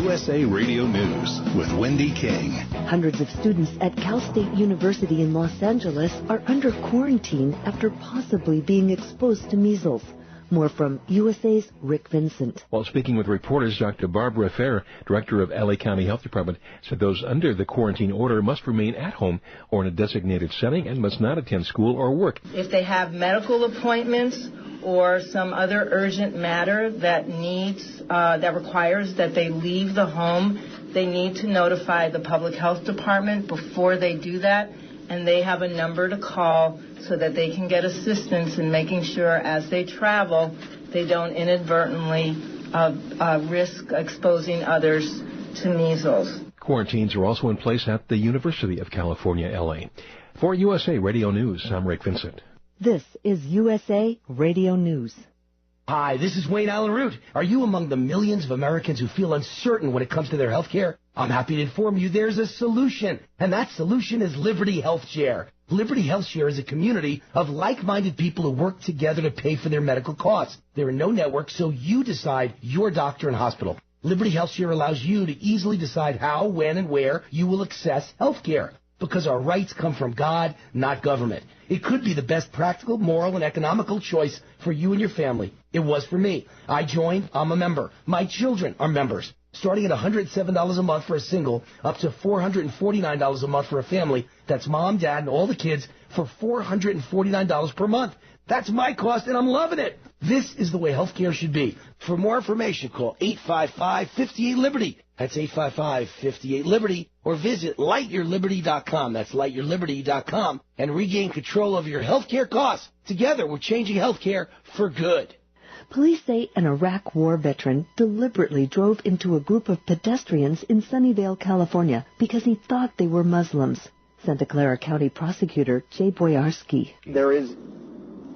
USA Radio News with Wendy King. Hundreds of students at Cal State University in Los Angeles are under quarantine after possibly being exposed to measles. More from USA's Rick Vincent. While speaking with reporters, Dr. Barbara Fair, director of LA County Health Department, said those under the quarantine order must remain at home or in a designated setting and must not attend school or work. If they have medical appointments or some other urgent matter that requires that they leave the home, they need to notify the public health department before they do that, and they have a number to call so that they can get assistance in making sure as they travel they don't inadvertently risk exposing others to measles. Quarantines are also in place at the University of California, LA. For USA Radio News, I'm Rick Vincent. This is USA Radio News. Hi, this is Wayne Allen Root. Are you among the millions of Americans who feel uncertain when it comes to their health care? I'm happy to inform you there's a solution, and that solution is Liberty Health Share. Liberty Health Share is a community of like-minded people who work together to pay for their medical costs. There are no networks, so you decide your doctor and hospital. Liberty Health Share allows you to easily decide how, when, and where you will access health care, because our rights come from God, not government. It could be the best practical, moral, and economical choice for you and your family. It was for me. I joined. I'm a member. My children are members. Starting at $107 a month for a single, up to $449 a month for a family. That's mom, dad, and all the kids for $449 per month. That's my cost, and I'm loving it. This is the way healthcare should be. For more information, call 855-58-LIBERTY. That's 855-58-LIBERTY. Or visit lightyourliberty.com. That's lightyourliberty.com. And regain control of your healthcare costs. Together, we're changing healthcare for good. Police say an Iraq War veteran deliberately drove into a group of pedestrians in Sunnyvale, California, because he thought they were Muslims. Santa Clara County Prosecutor Jay Boyarsky. There is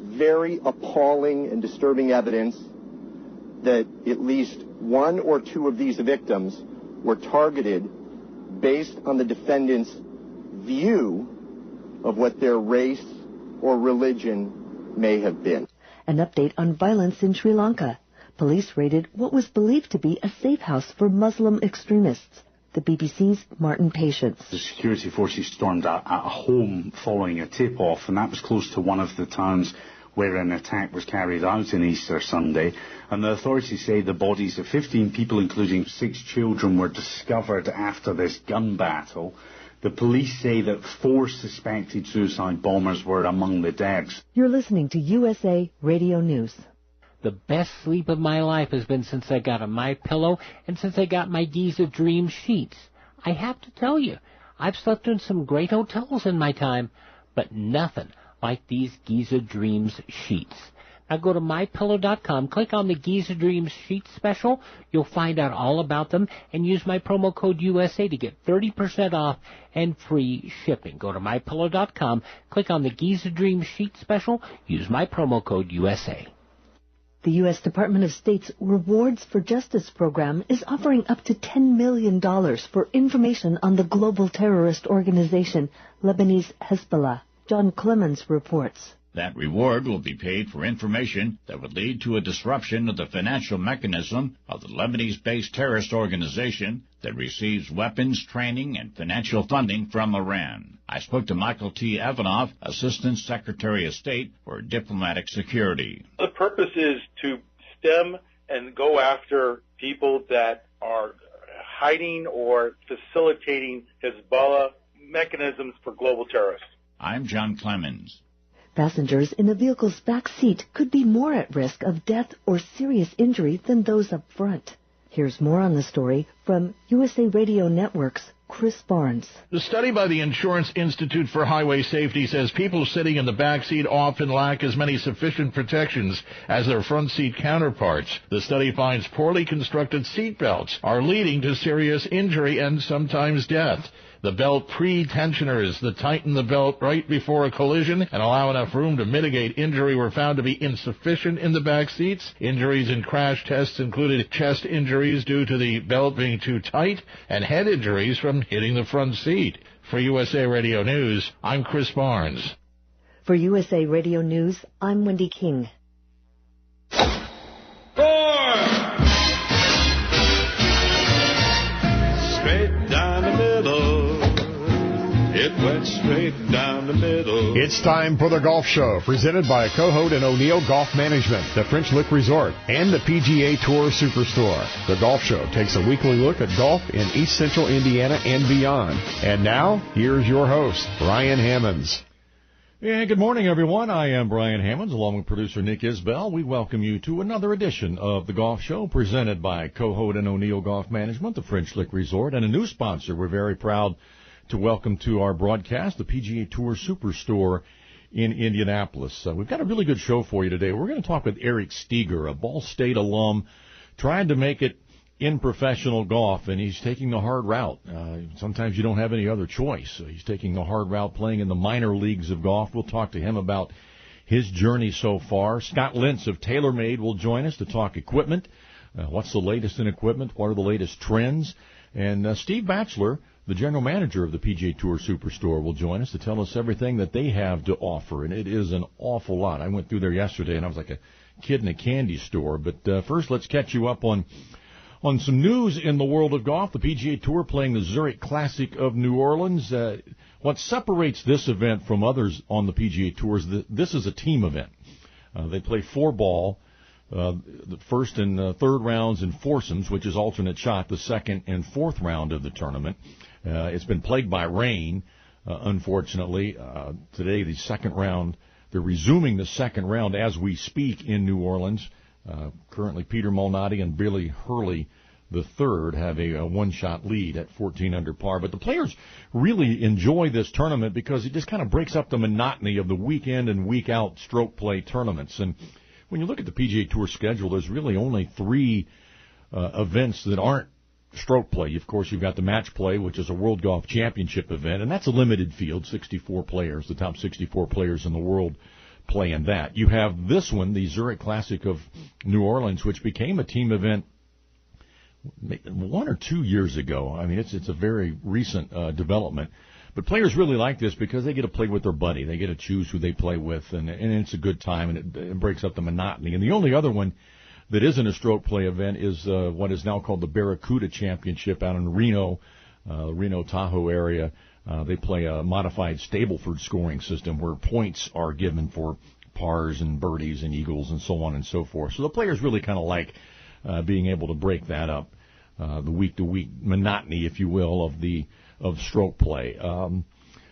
very appalling and disturbing evidence that at least one or two of these victims were targeted based on the defendant's view of what their race or religion may have been. An update on violence in Sri Lanka. Police raided what was believed to be a safe house for Muslim extremists. The BBC's Martin Patience. The security forces stormed a home following a tip-off, and that was close to one of the towns where an attack was carried out on Easter Sunday. And the authorities say the bodies of 15 people, including 6 children, were discovered after this gun battle. The police say that 4 suspected suicide bombers were among the deaths. You're listening to USA Radio News. The best sleep of my life has been since I got a MyPillow and since I got my Giza Dream sheets. I have to tell you, I've slept in some great hotels in my time, but nothing like these Giza Dreams sheets. Now go to MyPillow.com, click on the Giza Dreams sheet special. You'll find out all about them and use my promo code USA to get 30% off and free shipping. Go to MyPillow.com, click on the Giza Dreams sheet special, use my promo code USA. The U.S. Department of State's Rewards for Justice program is offering up to $10 million for information on the global terrorist organization, Lebanese Hezbollah. John Clemens reports. That reward will be paid for information that would lead to a disruption of the financial mechanism of the Lebanese-based terrorist organization that receives weapons, training, and financial funding from Iran. I spoke to Michael T. Evanoff, Assistant Secretary of State for Diplomatic Security. The purpose is to stem and go after people that are hiding or facilitating Hezbollah mechanisms for global terrorists. I'm John Clemens. Passengers in the vehicle's back seat could be more at risk of death or serious injury than those up front. Here's more on the story from USA Radio Network's Chris Barnes. The study by the Insurance Institute for Highway Safety says people sitting in the back seat often lack as many sufficient protections as their front seat counterparts. The study finds poorly constructed seat belts are leading to serious injury and sometimes death. The belt pre-tensioners that tighten the belt right before a collision and allow enough room to mitigate injury were found to be insufficient in the back seats. Injuries in crash tests included chest injuries due to the belt being too tight and head injuries from hitting the front seat. For USA Radio News, I'm Chris Barnes. For USA Radio News, I'm Wendy King. It's time for the Golf Show, presented by Cohoed and O'Neill Golf Management, the French Lick Resort, and the PGA Tour Superstore. The Golf Show takes a weekly look at golf in East Central Indiana and beyond. And now, here's your host, Brian Hammons. Yeah, good morning, everyone. I am Brian Hammons, along with producer Nick Isbell. We welcome you to another edition of the Golf Show, presented by Cohoed and O'Neill Golf Management, the French Lick Resort, and a new sponsor we're very proud to welcome to our broadcast, the PGA Tour Superstore in Indianapolis. We've got a really good show for you today. We're going to talk with Eric Steger, a Ball State alum, trying to make it in professional golf, and he's taking the hard route. Sometimes you don't have any other choice. He's taking the hard route playing in the minor leagues of golf. We'll talk to him about his journey so far. Scott Lentz of TaylorMade will join us to talk equipment. What's the latest in equipment? What are the latest trends? And Steve Batchelor, the general manager of the PGA Tour Superstore, will join us to tell us everything that they have to offer, and it is an awful lot. I went through there yesterday, and I was like a kid in a candy store. But first, let's catch you up on some news in the world of golf. The PGA Tour playing the Zurich Classic of New Orleans. What separates this event from others on the PGA Tour is that this is a team event. They play 4-ball. The first and third rounds in foursomes, which is alternate shot, the second and fourth round of the tournament. It's been plagued by rain, unfortunately. Today, the second round, they're resuming the second round as we speak in New Orleans. Currently, Peter Malnati and Billy Hurley the third have a one-shot lead at 14 under par. But the players really enjoy this tournament because it just kind of breaks up the monotony of the weekend and week-out stroke play tournaments. And when you look at the PGA Tour schedule, there's really only 3 events that aren't stroke play. Of course, you've got the match play, which is a World Golf Championship event, and that's a limited field, 64 players, the top 64 players in the world play in that. You have this one, the Zurich Classic of New Orleans, which became a team event 1 or 2 years ago. I mean, it's a very recent development. But players really like this because they get to play with their buddy. They get to choose who they play with, and it's a good time, and it breaks up the monotony. And the only other one that isn't a stroke play event is what is now called the Barracuda Championship out in Reno, Reno Tahoe area. They play a modified Stableford scoring system where points are given for pars and birdies and eagles and so on and so forth. So the players really kind of like being able to break that up, the week-to-week monotony, if you will, of stroke play.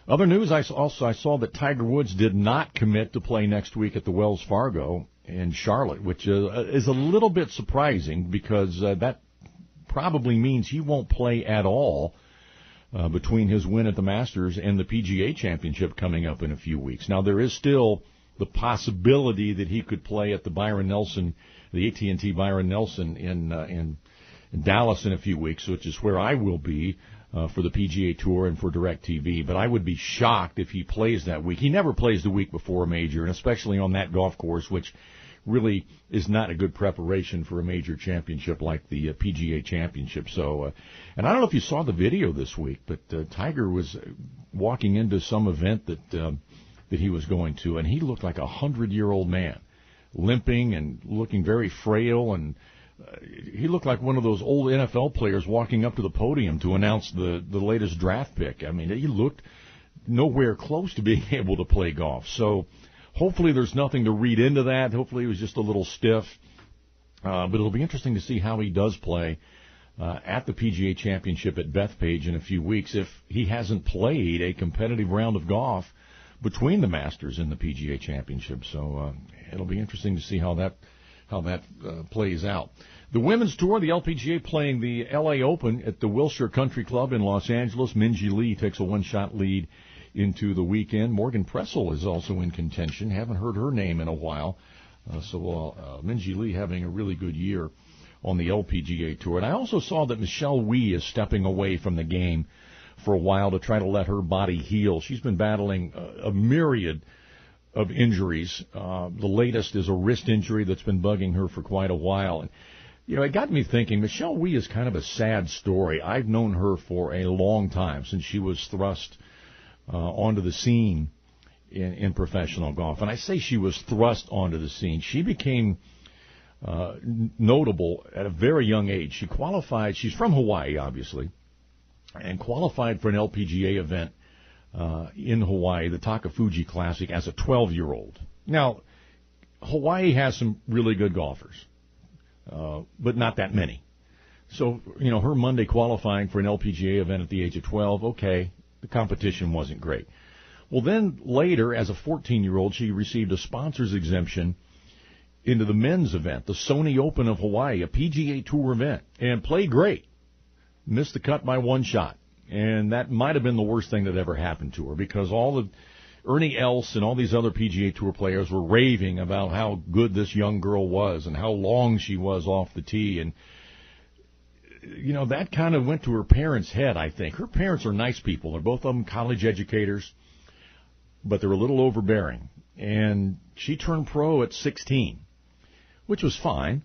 Other news, I saw that Tiger Woods did not commit to play next week at the Wells Fargo in Charlotte, which is a little bit surprising because that probably means he won't play at all between his win at the Masters and the PGA Championship coming up in a few weeks. Now, there is still the possibility that he could play at the Byron Nelson, the AT&T Byron Nelson in Dallas in a few weeks, which is where I will be for the PGA Tour and for DirecTV. But I would be shocked if he plays that week. He never plays the week before a major, and especially on that golf course, which really is not a good preparation for a major championship like the PGA Championship. So, and I don't know if you saw the video this week, but Tiger was walking into some event that he was going to, and he looked like a 100-year-old man, limping and looking very frail, and he looked like one of those old NFL players walking up to the podium to announce the latest draft pick. I mean, he looked nowhere close to being able to play golf. So hopefully there's nothing to read into that. Hopefully he was just a little stiff. But it'll be interesting to see how he does play at the PGA Championship at Bethpage in a few weeks if he hasn't played a competitive round of golf between the Masters and the PGA Championship. So it'll be interesting to see how that plays out. The Women's Tour, the LPGA playing the LA Open at the Wilshire Country Club in Los Angeles. Minjee Lee takes a one-shot lead into the weekend. Morgan Pressel is also in contention. Haven't heard her name in a while. So Minjee Lee having a really good year on the LPGA Tour. And I also saw that Michelle Wie is stepping away from the game for a while to try to let her body heal. She's been battling a myriad of injuries. The latest is a wrist injury that's been bugging her for quite a while. And, you know, it got me thinking, Michelle Wie is kind of a sad story. I've known her for a long time, since she was thrust onto the scene in professional golf. And I say she was thrust onto the scene. She became notable at a very young age. She qualified. She's from Hawaii, obviously, and qualified for an LPGA event in Hawaii, the Takafuji Classic, as a 12-year-old. Now, Hawaii has some really good golfers, but not that many. So, her Monday qualifying for an LPGA event at the age of 12, okay, the competition wasn't great. Well, then later, as a 14-year-old, she received a sponsor's exemption into the men's event, the Sony Open of Hawaii, a PGA Tour event, and played great. Missed the cut by one shot. And that might have been the worst thing that ever happened to her, because all the Ernie Els and all these other PGA Tour players were raving about how good this young girl was and how long she was off the tee. And, that kind of went to her parents' head, I think. Her parents are nice people. They're both of them college educators, but they're a little overbearing. And she turned pro at 16, which was fine.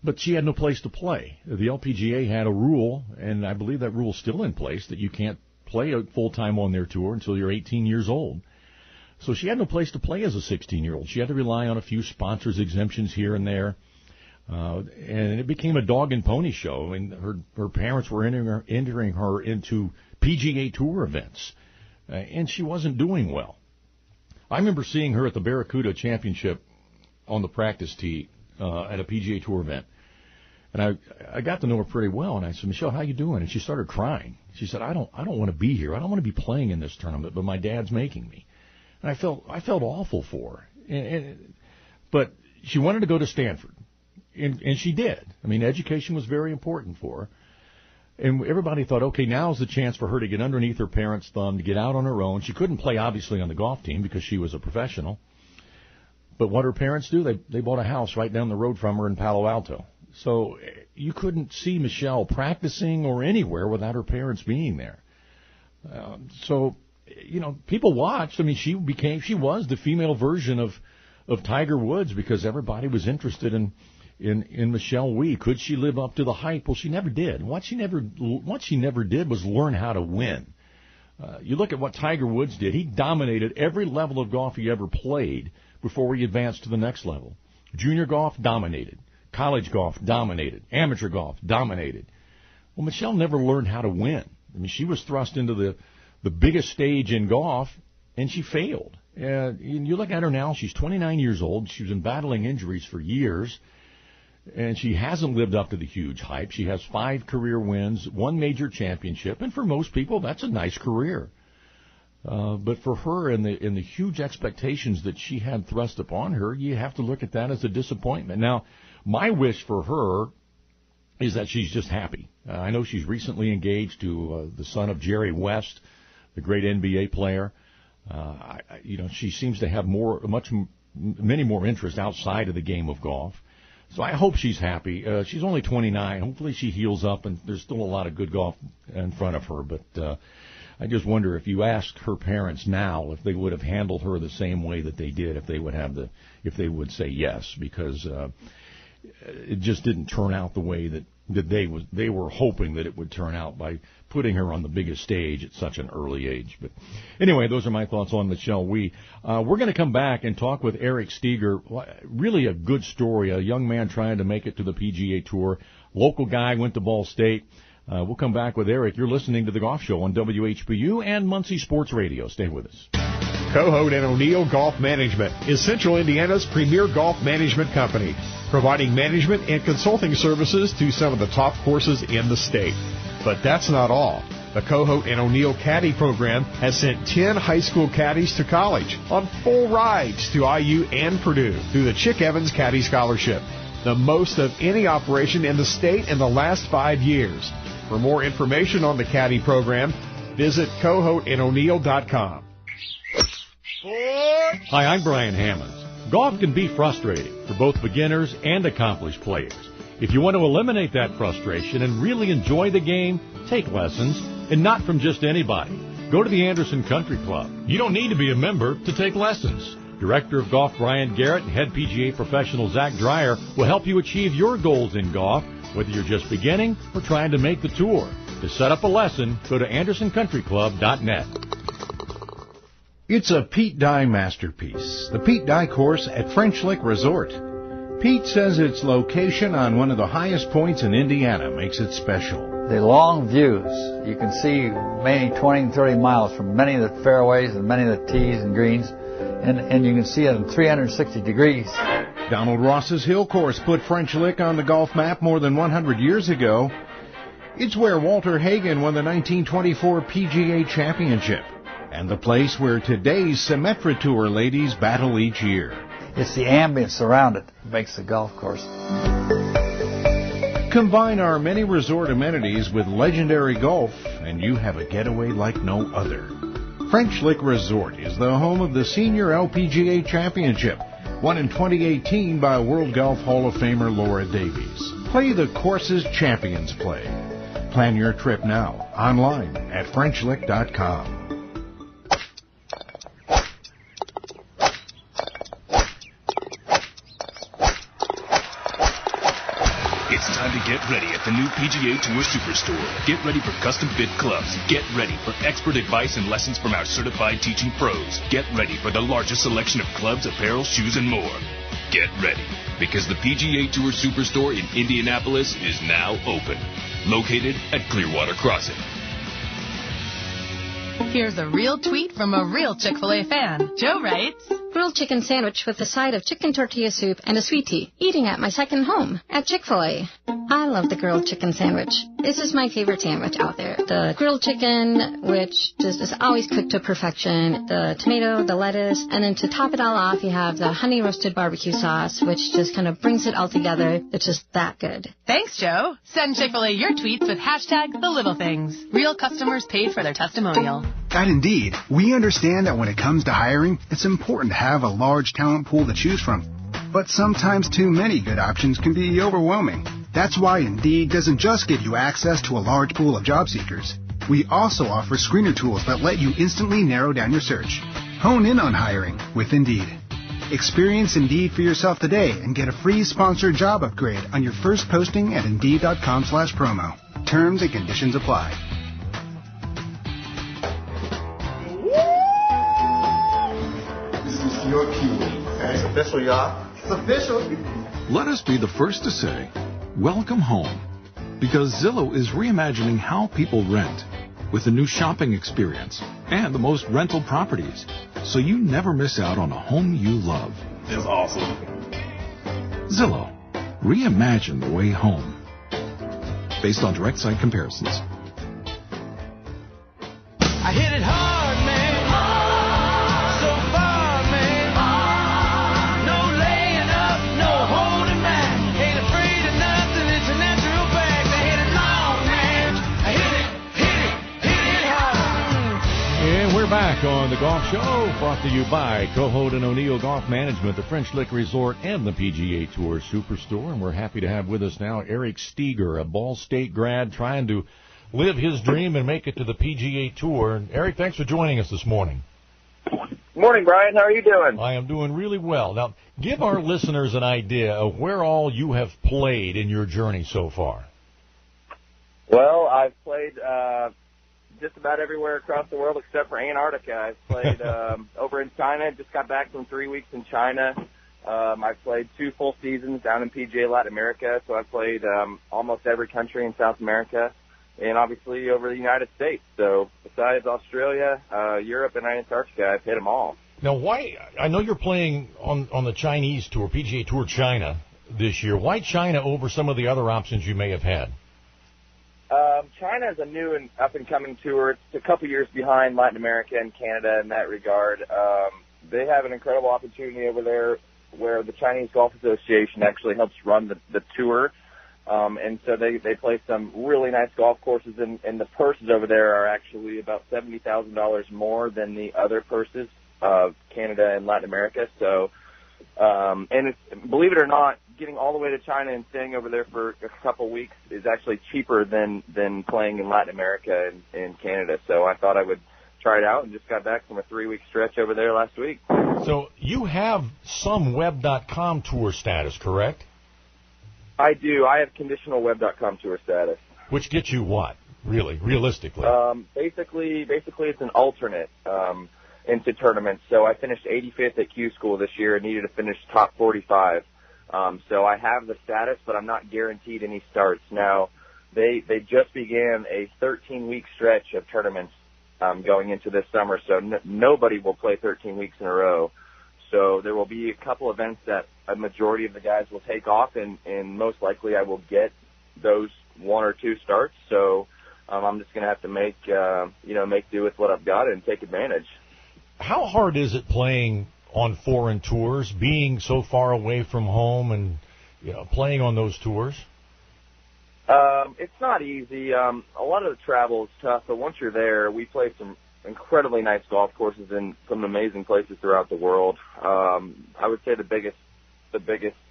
But she had no place to play. The LPGA had a rule, and I believe that rule's still in place, that you can't play full-time on their tour until you're 18 years old. So she had no place to play as a 16-year-old. She had to rely on a few sponsors' exemptions here and there. And it became a dog and pony show. I mean, her parents were entering her into PGA Tour events, and she wasn't doing well. I remember seeing her at the Barracuda Championship on the practice tee at a PGA Tour event. And I got to know her pretty well, and I said, Michelle, how you doing? And she started crying. She said, I don't want to be here. I don't want to be playing in this tournament, but my dad's making me. And I felt awful for her. But she wanted to go to Stanford, and she did. I mean, education was very important for her. And everybody thought, okay, now's the chance for her to get underneath her parents' thumb, to get out on her own. She couldn't play, obviously, on the golf team because she was a professional. But what her parents do, they bought a house right down the road from her in Palo Alto. So you couldn't see Michelle practicing or anywhere without her parents being there. People watched. I mean, she was the female version of Tiger Woods because everybody was interested in Michelle Wie. Could she live up to the hype? Well, she never did. What she never did was learn how to win. You look at what Tiger Woods did. He dominated every level of golf he ever played before he advanced to the next level. Junior golf, dominated. College golf, dominated. Amateur golf, dominated. Well, Michelle never learned how to win. I mean, she was thrust into the biggest stage in golf, and she failed. You look at her now, she's 29 years old. She's been battling injuries for years, and she hasn't lived up to the huge hype. She has 5 career wins, 1 major championship, and for most people, that's a nice career. But for her and the huge expectations that she had thrust upon her, you have to look at that as a disappointment. Now, my wish for her is that she's just happy. I know she's recently engaged to the son of Jerry West, the great NBA player. She seems to have many more interests outside of the game of golf. So I hope she's happy. She's only 29. Hopefully she heals up, and there's still a lot of good golf in front of her. But I just wonder if you asked her parents now if they would have handled her the same way that they did, if they would say yes, because it just didn't turn out the way that they were hoping that it would turn out by putting her on the biggest stage at such an early age. But anyway, those are my thoughts on Michelle Wie. We're going to come back and talk with Eric Steger. Really a good story, a young man trying to make it to the PGA Tour. Local guy, went to Ball State. We'll come back with Eric. You're listening to The Golf Show on WHBU and Muncie Sports Radio. Stay with us. Cohout and O'Neill Golf Management is Central Indiana's premier golf management company, providing management and consulting services to some of the top courses in the state. But that's not all. The Cohout and O'Neill Caddy program has sent 10 high school caddies to college on full rides to IU and Purdue through the Chick Evans Caddy Scholarship, the most of any operation in the state in the last 5 years. For more information on the Caddy program, visit CohoutandO'Neill.com. Hi, I'm Brian Hammons. Golf can be frustrating for both beginners and accomplished players. If you want to eliminate that frustration and really enjoy the game, take lessons, and not from just anybody. Go to the Anderson Country Club. You don't need to be a member to take lessons. Director of Golf Brian Garrett and head PGA professional Zach Dreyer will help you achieve your goals in golf, whether you're just beginning or trying to make the tour. To set up a lesson, go to AndersonCountryClub.net. It's a Pete Dye masterpiece, the Pete Dye course at French Lick Resort. Pete says its location on one of the highest points in Indiana makes it special. the long views. You can see maybe 20 and 30 miles from many of the fairways and many of the tees and greens, and you can see it in 360 degrees. Donald Ross's Hill Course put French Lick on the golf map more than 100 years ago. It's where Walter Hagen won the 1924 PGA Championship, and the place where today's Symetra Tour ladies battle each year. It's the ambience around it that makes the golf course. Combine our many resort amenities with legendary golf, and you have a getaway like no other. French Lick Resort is the home of the Senior LPGA Championship, won in 2018 by World Golf Hall of Famer Laura Davies. Play the courses champions play. Plan your trip now, online at FrenchLick.com. It's time to get ready at the new PGA Tour Superstore. Get ready for custom-fit clubs. Get ready for expert advice and lessons from our certified teaching pros. Get ready for the largest selection of clubs, apparel, shoes, and more. Get ready, because the PGA Tour Superstore in Indianapolis is now open. Located at Clearwater Crossing. Here's a real tweet from a real Chick-fil-A fan. Joe writes, grilled chicken sandwich with a side of chicken tortilla soup and a sweet tea. Eating at my second home at Chick-fil-A. I love the grilled chicken sandwich. This is my favorite sandwich out there. The grilled chicken, which just is always cooked to perfection. The tomato, the lettuce, and then to top it all off, you have the honey roasted barbecue sauce, which just kind of brings it all together. It's just that good. Thanks, Joe. Send Chick-fil-A your tweets with #TheLittleThings. Real customers paid for their testimonial. At Indeed, we understand that when it comes to hiring, it's important to have a large talent pool to choose from. But sometimes too many good options can be overwhelming. That's why Indeed doesn't just give you access to a large pool of job seekers. We also offer screener tools that let you instantly narrow down your search. Hone in on hiring with Indeed. Experience Indeed for yourself today and get a free sponsored job upgrade on your first posting at Indeed.com/promo. Terms and conditions apply. Your cue. It's official, y'all. It's official. Let us be the first to say, welcome home. Because Zillow is reimagining how people rent with a new shopping experience and the most rental properties, so you never miss out on a home you love. It's awesome. Zillow. Reimagine the way home. Based on direct site comparisons. I hit it hard, man. So far, man. No laying up, no holding back. Ain't afraid of nothing, it's a natural fact. I hit it long, man. I hit it hard. And we're back on the Golf Show, brought to you by Cohoed and O'Neill Golf Management, the French Lick Resort, and the PGA Tour Superstore. And we're happy to have with us now Eric Steger, a Ball State grad, trying to live his dream and make it to the PGA Tour. And Eric, thanks for joining us this morning. Morning, Brian. How are you doing? I am doing really well. Now, give our listeners an idea of where all you have played in your journey so far. Well, I've played just about everywhere across the world except for Antarctica. I've played over in China. Just got back from 3 weeks in China. I've played 2 full seasons down in PGA Latin America, so I've played almost every country in South America. And obviously over the United States. So besides Australia, Europe, and Antarctica, I've hit them all. Now, why? I know you're playing on the Chinese Tour, PGA Tour China, this year. Why China over some of the other options you may have had? China is a new and up-and-coming tour. It's a couple years behind Latin America and Canada in that regard. They have an incredible opportunity over there where the Chinese Golf Association actually helps run the tour. And so they play some really nice golf courses, and the purses over there are actually about $70,000 more than the other purses of Canada and Latin America. So, and it's, believe it or not, getting all the way to China and staying over there for a couple weeks is actually cheaper than playing in Latin America and Canada. So I thought I would try it out and just got back from a 3-week stretch over there last week. So you have some Web.com tour status, correct? I do. I have conditional Web.com tour status. Which gets you what, really, realistically? Basically, it's an alternate into tournaments. So I finished 85th at Q School this year and needed to finish top 45. So I have the status, but I'm not guaranteed any starts. Now, they just began a 13-week stretch of tournaments going into this summer, so nobody will play 13 weeks in a row. So there will be a couple events that a majority of the guys will take off, and most likely I will get those 1 or 2 starts. So I'm just going to have to make do with what I've got and take advantage. How hard is it playing on foreign tours, being so far away from home and playing on those tours? It's not easy. A lot of the travel is tough, but once you're there, we play some incredibly nice golf courses in some amazing places throughout the world. I would say the biggest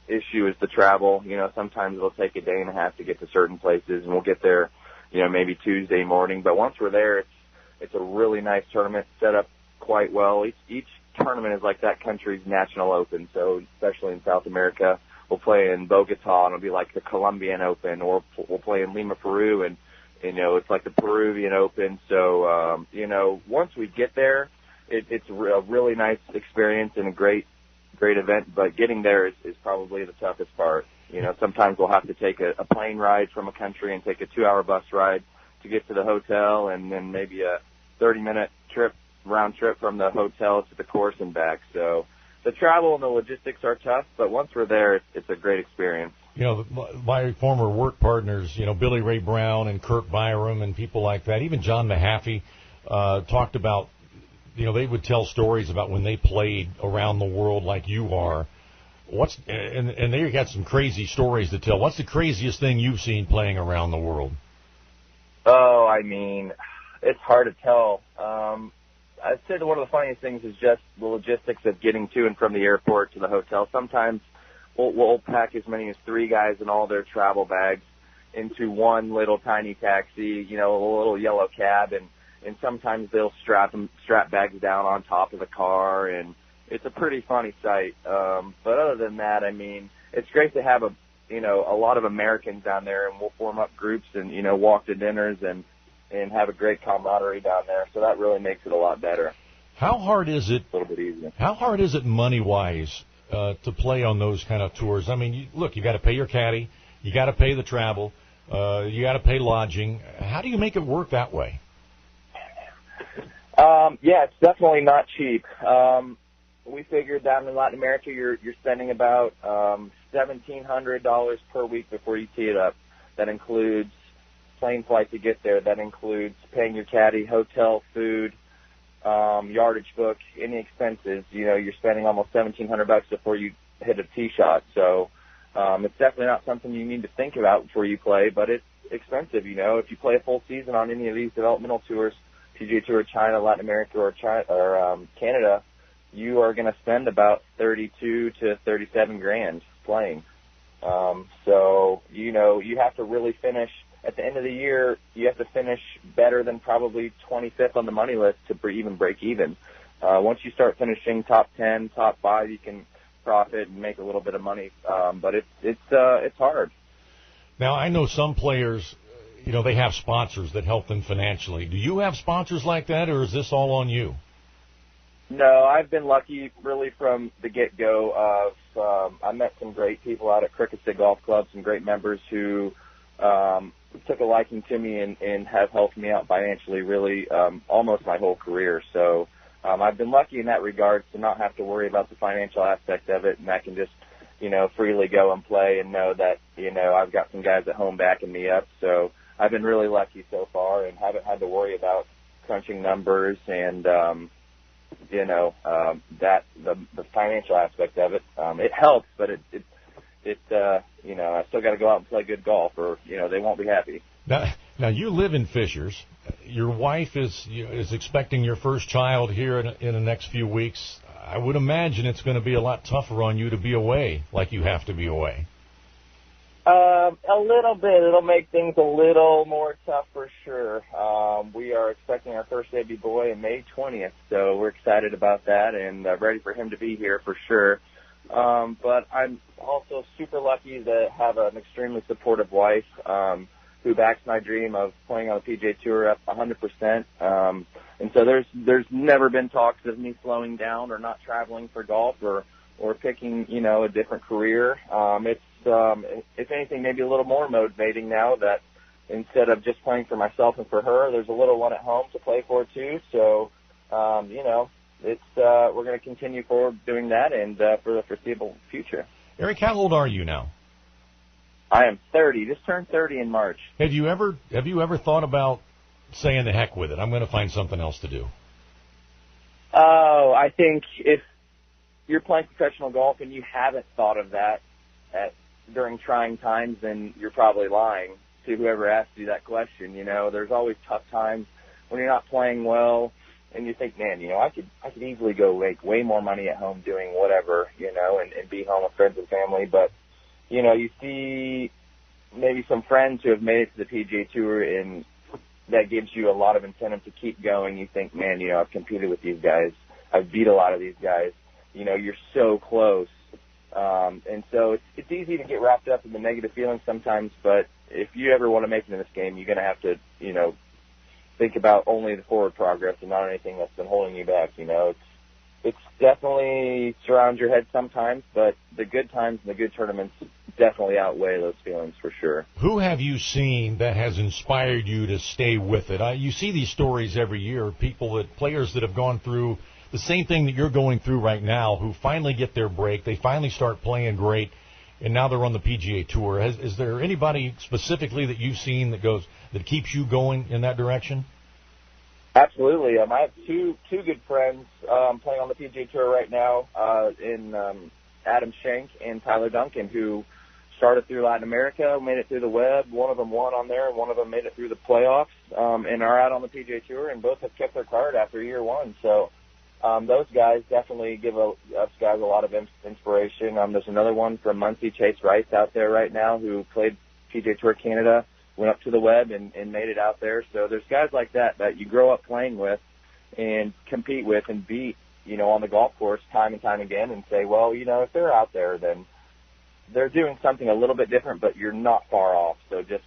issue is the travel. Sometimes it'll take a day and a half to get to certain places, and we'll get there, maybe Tuesday morning. But once we're there, it's a really nice tournament set up quite well. Each tournament is like that country's national open. So especially in South America, we'll play in Bogota, and it'll be like the Colombian Open, or we'll play in Lima, Peru, and it's like the Peruvian Open. So once we get there, it's a really nice experience and a great event. But getting there is probably the toughest part. Sometimes we'll have to take a plane ride from a country and take a 2-hour bus ride to get to the hotel, and then maybe a 30-minute round trip from the hotel to the course and back. So the travel and the logistics are tough, but once we're there, it's a great experience. My former work partners, Billy Ray Brown and Kurt Byram and people like that, even John Mahaffey, talked about, they would tell stories about when they played around the world like you are. And they got some crazy stories to tell. What's the craziest thing you've seen playing around the world? Oh, it's hard to tell. I'd say that one of the funniest things is just the logistics of getting to and from the airport to the hotel. Sometimes we'll pack as many as 3 guys in all their travel bags into one little tiny taxi, a little yellow cab, and sometimes they'll strap bags down on top of the car, and it's a pretty funny sight. But other than that, it's great to have a lot of Americans down there, and we'll form up groups and, walk to dinners and have a great camaraderie down there. So that really makes it a lot better. How hard is it? A little bit easier. How hard is it money-wise to play on those kind of tours? You got to pay your caddy, you got to pay the travel, you got to pay lodging. How do you make it work that way? It's definitely not cheap. We figured down in Latin America, you're spending about $1,700 per week before you tee it up. That includes plane flight to get there. That includes paying your caddy, hotel, food, yardage book, any expenses. You're spending almost $1,700 before you hit a tee shot. So it's definitely not something you need to think about before you play, but it's expensive. If you play a full season on any of these developmental tours, PGA Tour, China, Latin America, or Canada, you are going to spend about $32 to $37 grand playing. So you have to really finish. At the end of the year, you have to finish better than probably 25th on the money list to even break even. Once you start finishing top 10, top 5, you can profit and make a little bit of money. But it's hard. Now, I know some players, they have sponsors that help them financially. Do you have sponsors like that, or is this all on you? No, I've been lucky really from the get-go. I met some great people out at Cricket Stick Golf Club, some great members who took a liking to me and have helped me out financially really almost my whole career. So I've been lucky in that regard to not have to worry about the financial aspect of it, and I can just, freely go and play and know that, I've got some guys at home backing me up. So I've been really lucky so far and haven't had to worry about crunching numbers and, that the financial aspect of it. It helps, but I still got to go out and play good golf, or they won't be happy. Now you live in Fishers. Your wife is expecting your first child here in the next few weeks. I would imagine it's going to be a lot tougher on you to be away, like you have to be away. A little bit. It'll make things a little more tough for sure. We are expecting our first baby boy on May 20th, so we're excited about that and ready for him to be here for sure. But I'm also super lucky to have an extremely supportive wife who backs my dream of playing on the PGA Tour up 100%. And so there's never been talks of me slowing down or not traveling for golf or picking, a different career. It's if anything, maybe a little more motivating now that, instead of just playing for myself and for her. There's a little one at home to play for too. So, it's we're going to continue forward doing that, and for the foreseeable future. Eric, how old are you now? I am 30. Just turned 30 in March. Have you ever thought about saying the heck with it? I'm going to find something else to do. Oh, I think if you're playing professional golf and you haven't thought of that during trying times, then you're probably lying to whoever asked you that question. There's always tough times when you're not playing well, and you think, man, I could easily go make way more money at home doing whatever, and be home with friends and family. But, you see maybe some friends who have made it to the PGA Tour, and that gives you a lot of incentive to keep going. You think, man, I've competed with these guys. I've beat a lot of these guys. You're so close. And so it's easy to get wrapped up in the negative feelings sometimes, but if you ever want to make it in this game, you're going to have to, think about only the forward progress and not anything that's been holding you back. It's definitely surrounds your head sometimes, but the good times and the good tournaments definitely outweigh those feelings for sure. Who have you seen that has inspired you to stay with it? You see these stories every year, players that have gone through the same thing that you're going through right now, who finally get their break, they finally start playing great, and now they're on the PGA Tour. Is there anybody specifically that you've seen that keeps you going in that direction? Absolutely. I have two good friends playing on the PGA Tour right now, in Adam Schenk and Tyler Duncan, who started through Latin America, made it through the web. One of them won on there, and one of them made it through the playoffs, and are out on the PGA Tour, and both have kept their card after year one. So those guys definitely give us guys a lot of inspiration. There's another one from Muncie, Chase Rice, out there right now, who played PGA Tour Canada, went up to the web and made it out there. So there's guys like that you grow up playing with and compete with and beat, on the golf course time and time again, and say, well, if they're out there, then they're doing something a little bit different, but you're not far off. So just,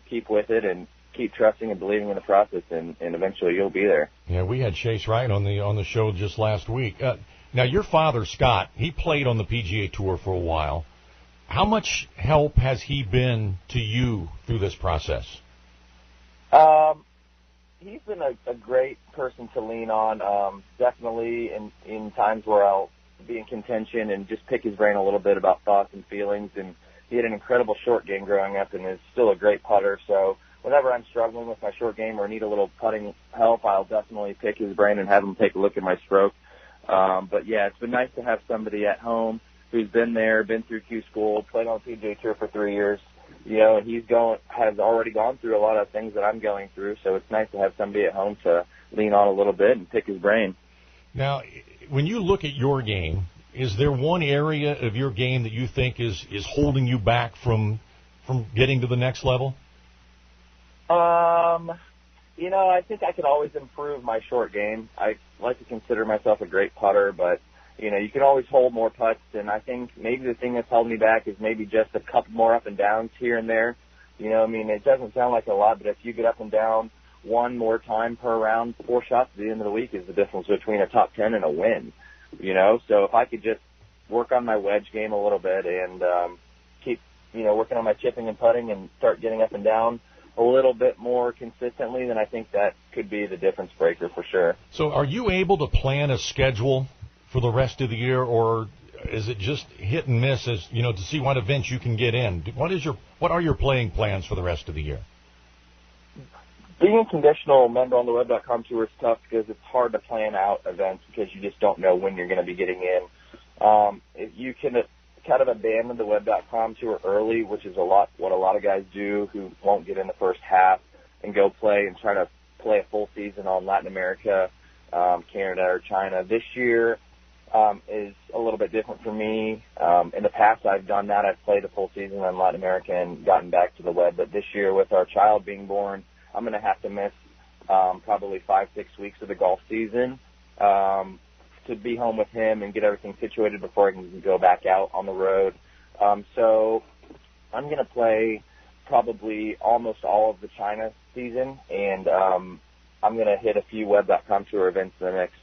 keep with it and keep trusting and believing in the process, and eventually you'll be there. Yeah, we had Chase Wright on the show just last week. Now, your father, Scott, he played on the PGA Tour for a while. How much help has he been to you through this process? He's been a great person to lean on, definitely in times where I'll be in contention and just pick his brain a little bit about thoughts and feelings. And he had an incredible short game growing up and is still a great putter. So whenever I'm struggling with my short game or need a little putting help, I'll definitely pick his brain and have him take a look at my stroke. But, yeah, it's been nice to have somebody at home who's been there, been through Q School, played on the PGA Tour for 3 years, and has already gone through a lot of things that I'm going through. So it's nice to have somebody at home to lean on a little bit and pick his brain. Now, when you look at your game, is there one area of your game that you think is holding you back from getting to the next level? I think I could always improve my short game. I like to consider myself a great putter, but you can always hold more putts, and I think maybe the thing that's held me back is maybe just a couple more up and downs here and there. It doesn't sound like a lot, but if you get up and down one more time per round, 4 shots at the end of the week is the difference between a top 10 and a win. So if I could just work on my wedge game a little bit and keep, working on my chipping and putting and start getting up and down a little bit more consistently, then I think that could be the difference breaker for sure. So are you able to plan a schedule for the rest of the year, or is it just hit and miss as, to see what events you can get in? What are your playing plans for the rest of the year? Being a conditional member on the web.com tour is tough because it's hard to plan out events because you just don't know when you're going to be getting in. If you can kind of abandon the web.com tour early, which is what a lot of guys do who won't get in the first half, and go play and try to play a full season on Latin America, Canada, or China. This year is a little bit different for me. In the past, I've done that. I've played a full season on Latin America and gotten back to the web. But this year, with our child being born, I'm going to have to miss probably 5-6 weeks of the golf season to be home with him and get everything situated before I can go back out on the road. So I'm going to play probably almost all of the China season, and I'm going to hit a few web.com tour events in the next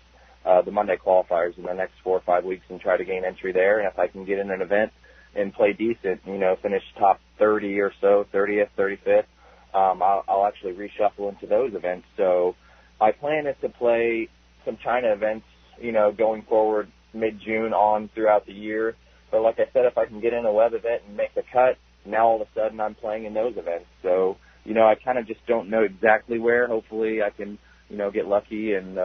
the Monday qualifiers in the next 4 or 5 weeks and try to gain entry there. And if I can get in an event and play decent, finish top 30 or so, 30th, 35th, I'll actually reshuffle into those events. So my plan is to play some China events, going forward mid-June on throughout the year. But like I said, if I can get in a web event and make the cut, now all of a sudden I'm playing in those events. So, I kind of just don't know exactly where. Hopefully I can, get lucky and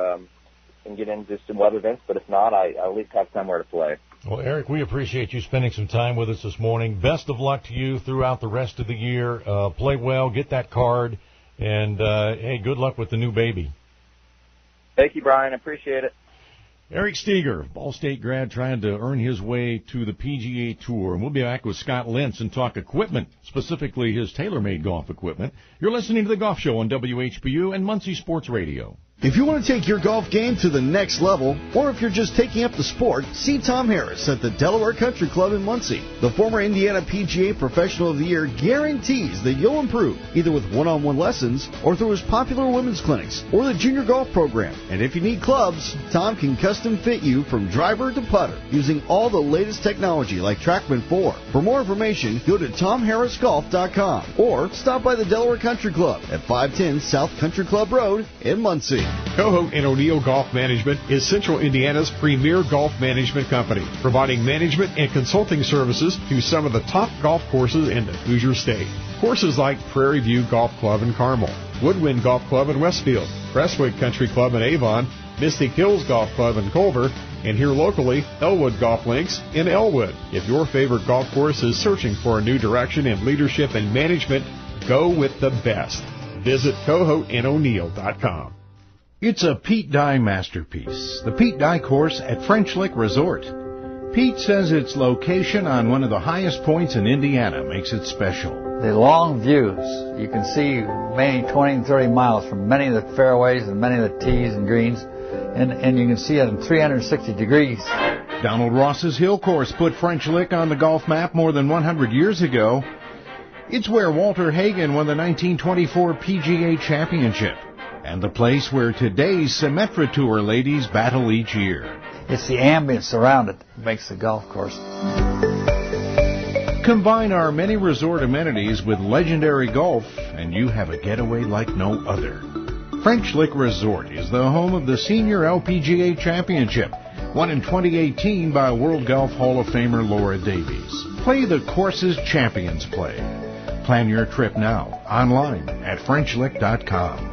get into some web events. But if not, I at least have somewhere to play. Well, Eric, we appreciate you spending some time with us this morning. Best of luck to you throughout the rest of the year. Play well, get that card, and, hey, good luck with the new baby. Thank you, Brian. I appreciate it. Eric Steger, Ball State grad, trying to earn his way to the PGA Tour. And we'll be back with Scott Lentz and talk equipment, specifically his TaylorMade golf equipment. You're listening to The Golf Show on WHBU and Muncie Sports Radio. If you want to take your golf game to the next level, or if you're just taking up the sport, see Tom Harris at the Delaware Country Club in Muncie. The former Indiana PGA Professional of the Year guarantees that you'll improve, either with one-on-one lessons or through his popular women's clinics or the junior golf program. And if you need clubs, Tom can custom fit you from driver to putter using all the latest technology like TrackMan 4. For more information, go to TomHarrisGolf.com or stop by the Delaware Country Club at 510 South Country Club Road in Muncie. Cohout and O'Neill Golf Management is Central Indiana's premier golf management company, providing management and consulting services to some of the top golf courses in the Hoosier State. Courses like Prairie View Golf Club in Carmel, Woodwind Golf Club in Westfield, Crestwood Country Club in Avon, Mystic Hills Golf Club in Culver, and here locally, Elwood Golf Links in Elwood. If your favorite golf course is searching for a new direction in leadership and management, go with the best. Visit CohoutandO'Neill.com. It's a Pete Dye masterpiece, the Pete Dye course at French Lick Resort. Pete says its location on one of the highest points in Indiana makes it special. The long views, you can see many 20 and 30 miles from many of the fairways and many of the tees and greens, and you can see it in 360 degrees. Donald Ross's Hill Course put French Lick on the golf map more than 100 years ago. It's where Walter Hagen won the 1924 PGA Championship, and the place where today's Symetra Tour ladies battle each year. It's the ambience around it that makes the golf course. Combine our many resort amenities with legendary golf, and you have a getaway like no other. French Lick Resort is the home of the Senior LPGA Championship, won in 2018 by World Golf Hall of Famer Laura Davies. Play the courses champions play. Plan your trip now, online at FrenchLick.com.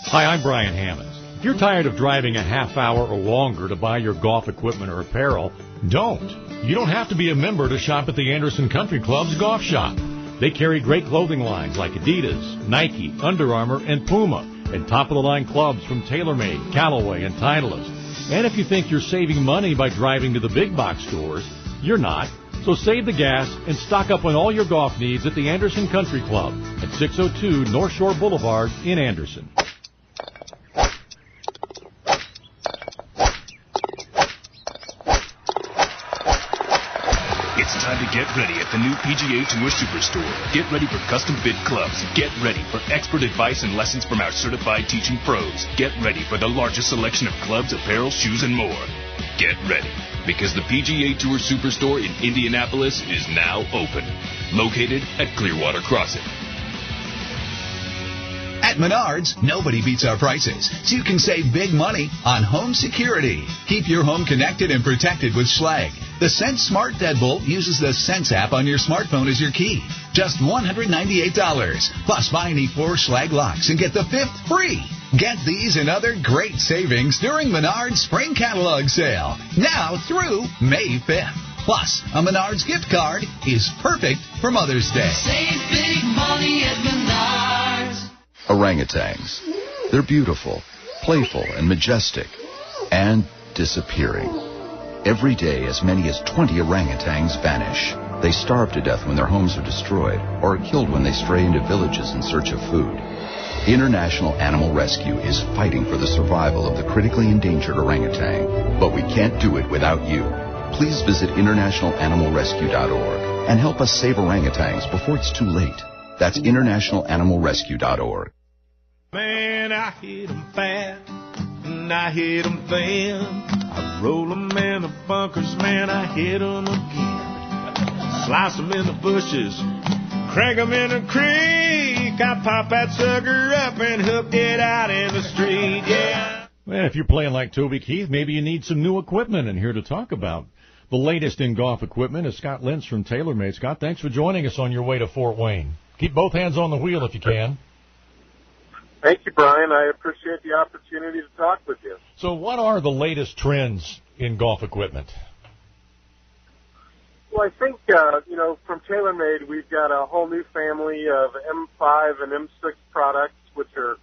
Hi, I'm Brian Hammons. If you're tired of driving a half hour or longer to buy your golf equipment or apparel, don't. You don't have to be a member to shop at the Anderson Country Club's golf shop. They carry great clothing lines like Adidas, Nike, Under Armour, and Puma, and top-of-the-line clubs from TaylorMade, Callaway, and Titleist. And if you think you're saving money by driving to the big box stores, you're not. So save the gas and stock up on all your golf needs at the Anderson Country Club at 602 North Shore Boulevard in Anderson. It's time to get ready at the new PGA Tour Superstore. Get ready for custom-fit clubs. Get ready for expert advice and lessons from our certified teaching pros. Get ready for the largest selection of clubs, apparel, shoes, and more. Get ready, because the PGA Tour Superstore in Indianapolis is now open. Located at Clearwater Crossing. At Menards, nobody beats our prices, so you can save big money on home security. Keep your home connected and protected with Schlage. The Sense Smart Deadbolt uses the Sense app on your smartphone as your key. Just $198. Plus, buy any 4 Schlage locks and get the 5th free. Get these and other great savings during Menards Spring Catalog Sale, now through May 5th. Plus, a Menards gift card is perfect for Mother's Day. Save big money at Menards. Orangutans. They're beautiful, playful, and majestic, and disappearing. Every day, as many as 20 orangutans vanish. They starve to death when their homes are destroyed, or are killed when they stray into villages in search of food. International Animal Rescue is fighting for the survival of the critically endangered orangutan, but we can't do it without you. Please visit internationalanimalrescue.org and help us save orangutans before it's too late. That's internationalanimalrescue.org. Man, I hit 'em fat, and I hit 'em thin. I roll 'em in the bunkers, man, I hit 'em again. Slice 'em in the bushes, crank 'em in the creek. week I popped that sucker up and hooked it out in the street, yeah. Well, if you're playing like Toby Keith, maybe you need some new equipment. And here to talk about the latest in golf equipment is Scott Lentz from TaylorMade. Scott, thanks for joining us on your way to Fort Wayne. Keep both hands on the wheel if you can. Thank you, Brian. I appreciate the opportunity to talk with you. So what are the latest trends in golf equipment? Well, I think, from TaylorMade, we've got a whole new family of M5 and M6 products, which are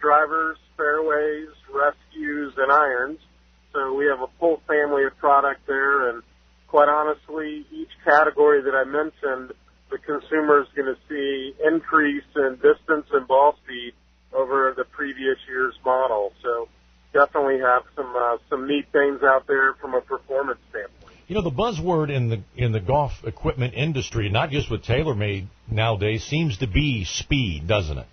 drivers, fairways, rescues, and irons. So we have a full family of product there, and quite honestly, each category that I mentioned, the consumer is going to see increase in distance and ball speed over the previous year's model. So definitely have some neat things out there from a performance standpoint. You know, the buzzword in the golf equipment industry, not just with TaylorMade nowadays, seems to be speed, doesn't it?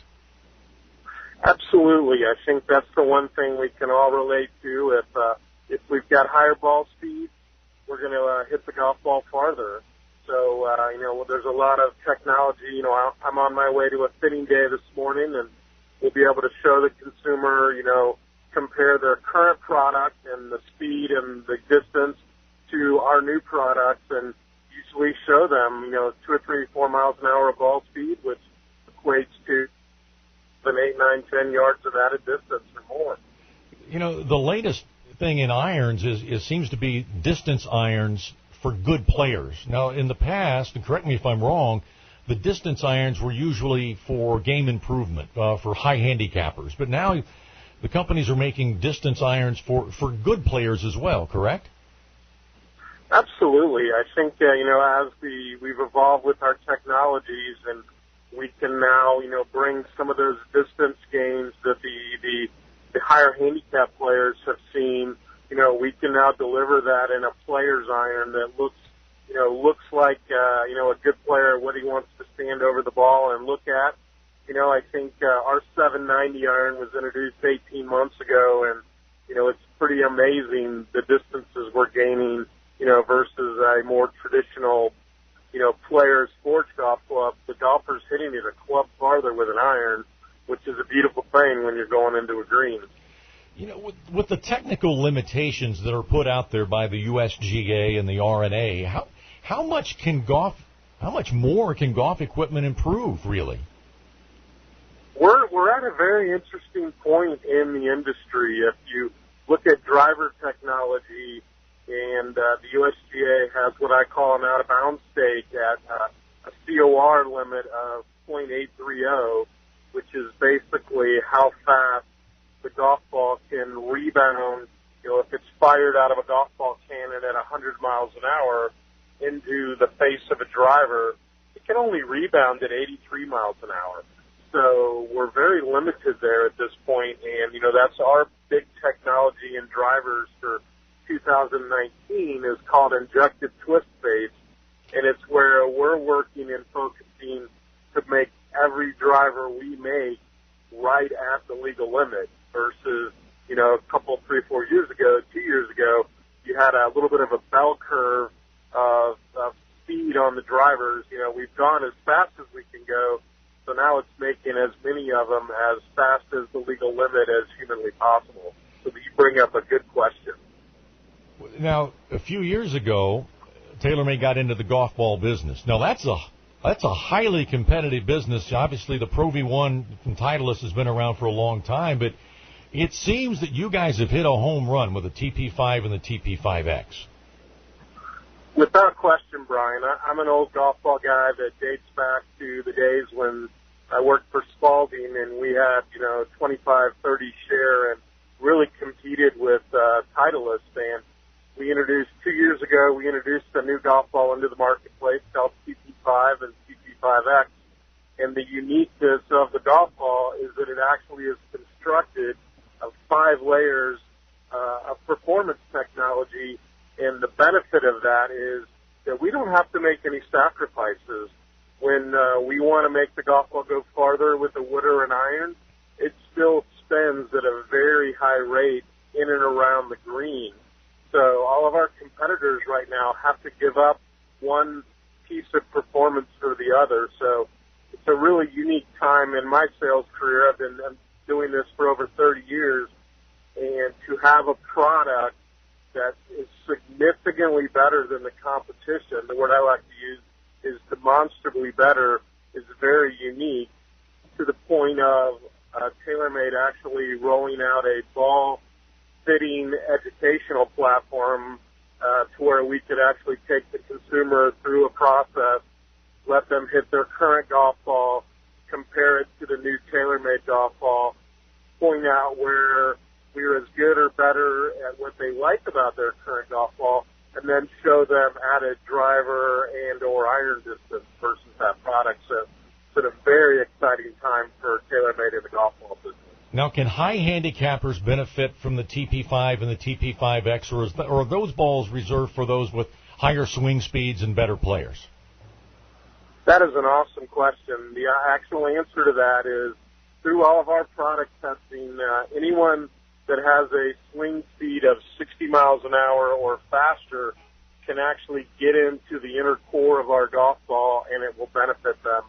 Absolutely. I think that's the one thing we can all relate to. If we've got higher ball speed, we're going to hit the golf ball farther. So, there's a lot of technology. I'm on my way to a fitting day this morning, and we'll be able to show the consumer, compare their current product and the speed and the distance to our new products, and usually show them, 2 or 3, 4 miles an hour of ball speed, which equates to 8, 9, 10 yards of added distance or more. The latest thing in irons is seems to be distance irons for good players. Now, in the past, and correct me if I'm wrong, the distance irons were usually for game improvement, for high handicappers. But now the companies are making distance irons for good players as well, correct? Absolutely. I think, as we've evolved with our technologies, and we can now, bring some of those distance gains that the higher handicap players have seen, we can now deliver that in a player's iron that looks like, a good player, what he wants to stand over the ball and look at. I think our 790 iron was introduced 18 months ago, and, it's pretty amazing the distances we're gaining, versus a more traditional, player's sports golf club. The golfer's hitting it a club farther with an iron, which is a beautiful thing when you're going into a green. With the technical limitations that are put out there by the USGA and the R&A, how much more can golf equipment improve, really? We're at a very interesting point in the industry. If you look at driver technology, and the USGA has what I call an out-of-bounds stake at a COR limit of .830, which is basically how fast the golf ball can rebound. If it's fired out of a golf ball cannon at 100 miles an hour into the face of a driver, it can only rebound at 83 miles an hour. So we're very limited there at this point, and, that's our big technology in drivers for 2019 is called injected twist base, and it's where we're working and focusing to make every driver we make right at the legal limit versus, a couple, 3, 4 years ago, 2 years ago, you had a little bit of a bell curve of speed on the drivers. We've gone as fast as we can go, so now it's making as many of them as fast as the legal limit as humanly possible. So you bring up a good question. Now, a few years ago, TaylorMade got into the golf ball business. Now, that's a highly competitive business. Obviously, the Pro V1 from Titleist has been around for a long time, but it seems that you guys have hit a home run with the TP5 and the TP5X. Without question, Brian. I'm an old golf ball guy that dates back to the days when I worked for Spalding, and we had, 25, 30 share and really competed with Titleist. And we introduced 2 years ago, a new golf ball into the marketplace called TP5 and TP5X. And the uniqueness of the golf ball is that it actually is constructed of 5 layers of performance technology. And the benefit of that is that we don't have to make any sacrifices. When we want to make the golf ball go farther with a wood or an iron, it still spins at a very high rate in and around the green. So all of our competitors right now have to give up one piece of performance for the other. So it's a really unique time in my sales career. I've been doing this for over 30 years, and to have a product that is significantly better than the competition, the word I like to use is demonstrably better, is very unique, to the point of TaylorMade actually rolling out a ball fitting educational platform to where we could actually take the consumer through a process, let them hit their current golf ball, compare it to the new TaylorMade golf ball, point out where we're as good or better at what they like about their current golf ball, and then show them added driver and or iron distance versus that product. So it's a very exciting time for TaylorMade in the golf ball business. Now, can high handicappers benefit from the TP5 and the TP5X, or are those balls reserved for those with higher swing speeds and better players? That is an awesome question. The actual answer to that is, through all of our product testing, anyone that has a swing speed of 60 miles an hour or faster can actually get into the inner core of our golf ball, and it will benefit them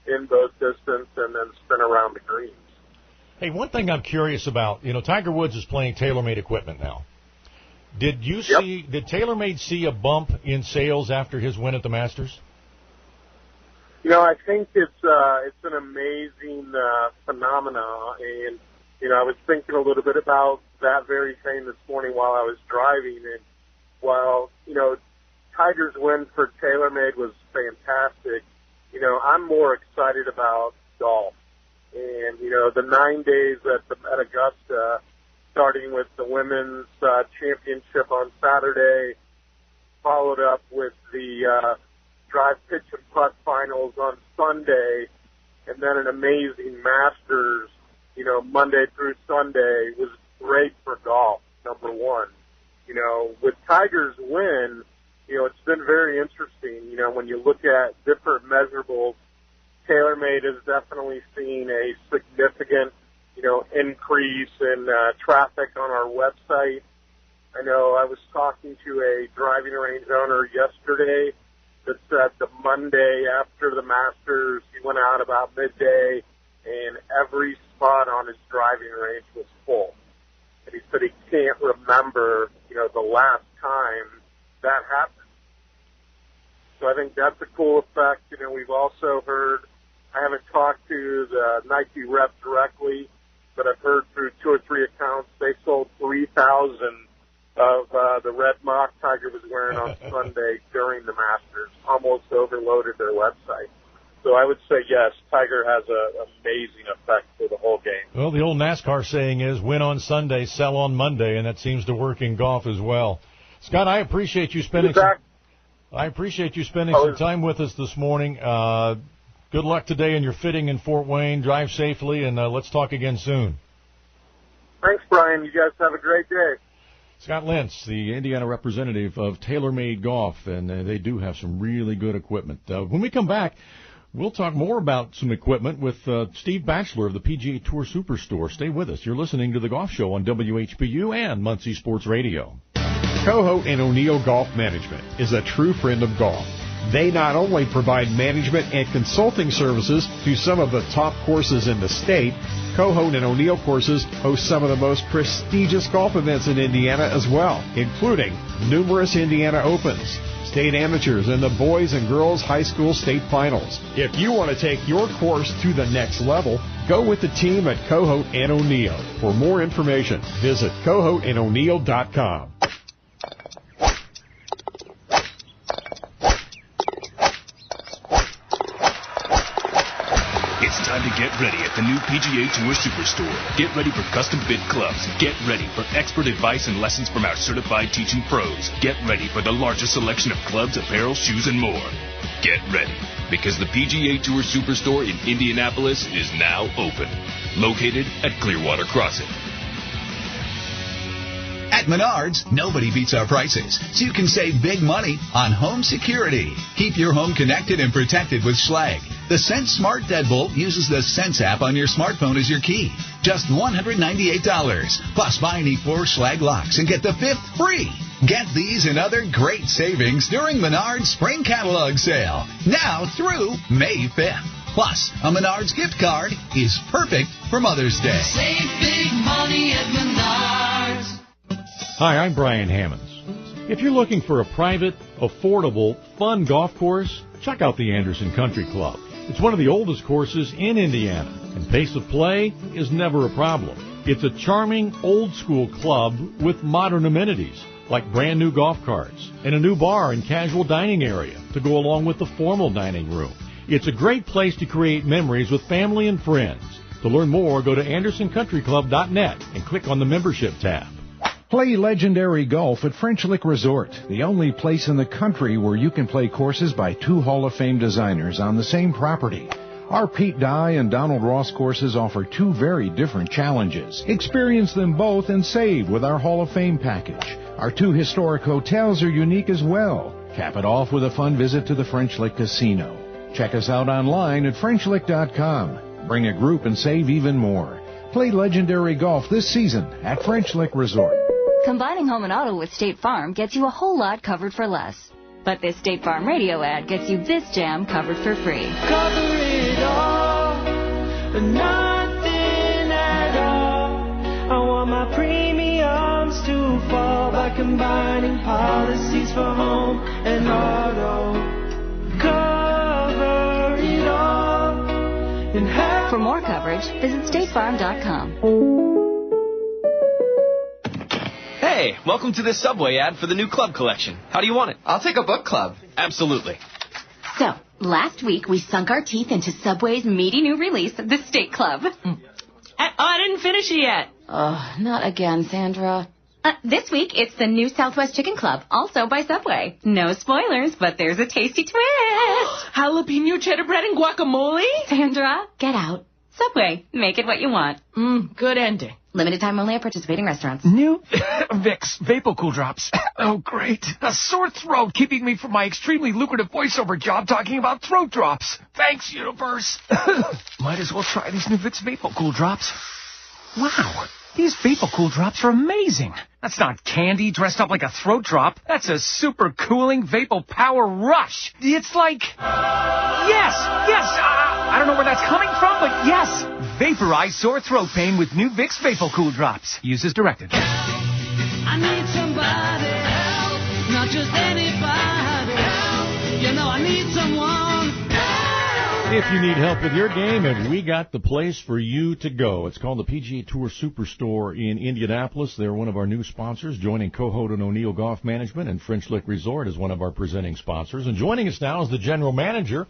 in both distance and then spin around the greens. Hey, one thing I'm curious about, Tiger Woods is playing TaylorMade equipment now. Did TaylorMade see a bump in sales after his win at the Masters? I think it's an amazing phenomenon, and I was thinking a little bit about that very thing this morning while I was driving, and while Tiger's win for TaylorMade was fantastic, I'm more excited about golf, and the 9 days at Augusta, starting with the women's championship on Saturday, followed up with the drive, pitch, and putt finals on Sunday, and then an amazing Masters, Monday through Sunday, was great for golf, number one. With Tiger's win, it's been very interesting. When you look at different measurables, TaylorMade has definitely seen a significant, increase in traffic on our website. I know I was talking to a driving range owner yesterday that said the Monday after the Masters, he went out about midday, and every spot on his driving range was full. And he said he can't remember, the last time that happened. So I think that's a cool effect. We've also heard, I haven't talked to the Nike rep directly, but I've heard through 2 or 3 accounts they sold 3,000 of the red mock Tiger was wearing on Sunday during the Masters. Almost overloaded their website. So I would say, yes, Tiger has an amazing effect for the whole game. Well, the old NASCAR saying is, win on Sunday, sell on Monday, and that seems to work in golf as well. Scott, I appreciate you spending some time with us this morning. Good luck today in your fitting in Fort Wayne. Drive safely, and let's talk again soon. Thanks, Brian. You guys have a great day. Scott Lentz, the Indiana representative of TaylorMade Golf, and they do have some really good equipment. When we come back, we'll talk more about some equipment with Steve Batchelor of the PGA Tour Superstore. Stay with us. You're listening to The Golf Show on WHBU and Muncie Sports Radio. Coho and O'Neill Golf Management is a true friend of golf. They not only provide management and consulting services to some of the top courses in the state, Coho and O'Neill courses host some of the most prestigious golf events in Indiana as well, including numerous Indiana Opens, state amateurs, and the boys and girls high school state finals. If you want to take your course to the next level, go with the team at Coho and O'Neill. For more information, visit cohoando'neill.com. It's time to get ready at the new PGA Tour Superstore. Get ready for custom-fit clubs. Get ready for expert advice and lessons from our certified teaching pros. Get ready for the largest selection of clubs, apparel, shoes, and more. Get ready, because the PGA Tour Superstore in Indianapolis is now open. Located at Clearwater Crossing. At Menards, nobody beats our prices, so you can save big money on home security. Keep your home connected and protected with Schlage. The Sense Smart Deadbolt uses the Sense app on your smartphone as your key. Just $198. Plus, buy any 4 Schlage locks and get the 5th free. Get these and other great savings during Menards Spring Catalog Sale, now through May 5th. Plus, a Menards gift card is perfect for Mother's Day. Save big money at Menards. Hi, I'm Brian Hammons. If you're looking for a private, affordable, fun golf course, check out the Anderson Country Club. It's one of the oldest courses in Indiana, and pace of play is never a problem. It's a charming, old-school club with modern amenities, like brand-new golf carts and a new bar and casual dining area to go along with the formal dining room. It's a great place to create memories with family and friends. To learn more, go to AndersonCountryClub.net and click on the membership tab. Play legendary golf at French Lick Resort, the only place in the country where you can play courses by two Hall of Fame designers on the same property. Our Pete Dye and Donald Ross courses offer two very different challenges. Experience them both and save with our Hall of Fame package. Our two historic hotels are unique as well. Cap it off with a fun visit to the French Lick Casino. Check us out online at FrenchLick.com. Bring a group and save even more. Play legendary golf this season at French Lick Resort. Combining home and auto with State Farm gets you a whole lot covered for less. But this State Farm radio ad gets you this jam covered for free. Cover it all, but nothing at all. I want my premiums to fall by combining policies for home and auto. Cover it all. And for more coverage, visit StateFarm.com. Hey, welcome to this Subway ad for the new club collection. How do you want it? I'll take a book club. Absolutely. So, last week we sunk our teeth into Subway's meaty new release, the Steak Club. I didn't finish it yet. Oh, not again, Sandra. This week, it's the new Southwest Chicken Club, also by Subway. No spoilers, but there's a tasty twist. Jalapeno cheddar bread and guacamole? Sandra, get out. Subway, make it what you want. Good ending. Limited time only at participating restaurants. New Vicks VapoCool Drops. Oh, great. A sore throat keeping me from my extremely lucrative voiceover job talking about throat drops. Thanks, universe. Might as well try these new Vicks VapoCool Drops. Wow. These VapoCool Drops are amazing. That's not candy dressed up like a throat drop. That's a super cooling Vapo Power Rush. It's like... Yes! I don't know where that's coming from, but yes! Vaporize sore throat pain with new Vicks VapoCool Drops. Use as directed. I need somebody help, not just anybody help. You know I need someone help. If you need help with your game, and we got the place for you to go. It's called the PGA Tour Superstore in Indianapolis. They're one of our new sponsors, joining Cohout and O'Neill Golf Management, and French Lick Resort as one of our presenting sponsors. And joining us now is the general manager